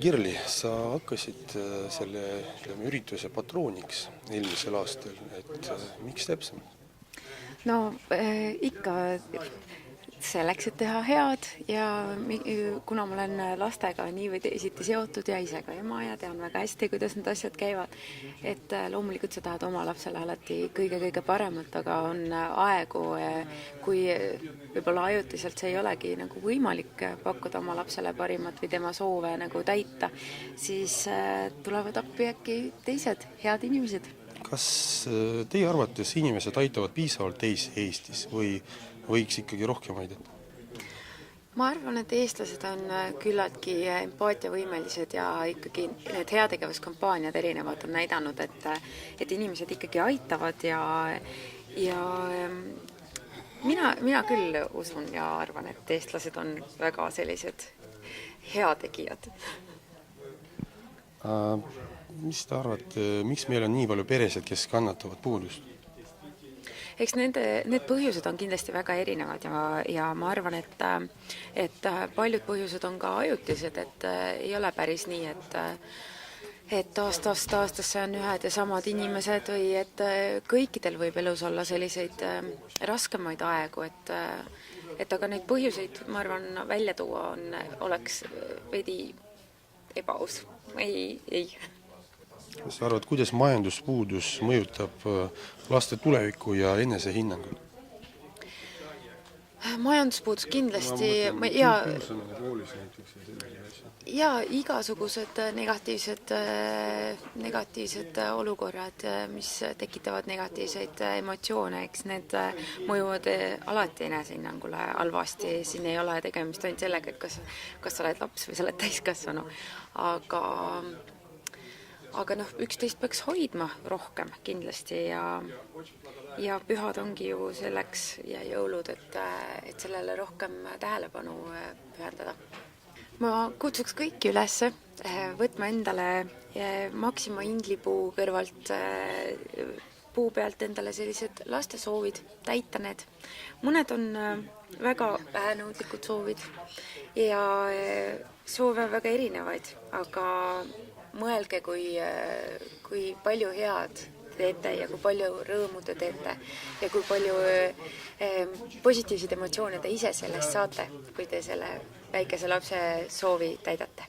Kirli, sa hakkasid selle ürituse patrooniks eelmisel aastal, et miks täpsemalt? No ikka selleks, et teha head ja kuna ma olen lastega nii või teisiti seotud ja ise ka ema ja tean väga hästi, kuidas need asjad käivad, et loomulikult sa tahad oma lapsele alati kõige paremat, aga on aegu, kui võib-olla ajutiselt see ei olegi nagu võimalik pakkuda oma lapsele parimat või tema soove nagu täita, siis tulevad appi äkki teised head inimesed. Kas teie arvates inimesed aitavad piisavalt teisi Eestis või võiks ikkagi rohkem aidata? Ma arvan, et eestlased on küllaltki empaatiavõimelised ja ikkagi need heategevuskampaaniad erinevad on näidanud, et inimesed ikkagi aitavad ja mina küll usun ja arvan, et eestlased on väga sellised heategijad. Mis te arvate, miks meil on nii palju peresid, kes kannatavad puudust? Eks need põhjused on kindlasti väga erinevad ja ma arvan, et paljud põhjused on ka ajutised, et ei ole päris nii, et aastast aastasse on ühed ja samad inimesed või et kõikidel võib elus olla selliseid raskemaid aegu, et aga neid põhjuseid, ma arvan, välja tuua oleks veidi ebaaus. Ei. Kas sa arvad, kuidas majanduspuudus mõjutab laste tulevikku ja enesehinnangut? Majanduspuudus kindlasti ja igasugused negatiivsed olukorrad, mis tekitavad negatiivseid emotsioone, eks need mõjuvad alati enesehinnangule halvasti. Siin ei ole tegemist ainult sellega, et kas sa oled laps või sa oled täiskasvanu, aga üksteist peaks hoidma rohkem kindlasti ja pühad ongi ju selleks ja jõulud, et sellele rohkem tähelepanu pühendada. Ma kutsuks kõiki üles võtma endale Maxima inglipuu kõrvalt puu pealt endale sellised lastesoovid, täita need. Mõned on väga vähenõudlikud soovid ja soove on väga erinevaid, aga mõelge, kui palju head teete ja kui palju rõõmu te teete ja kui palju positiivseid emotsioone te ise sellest saate, kui te selle väikese lapse soovi täidate.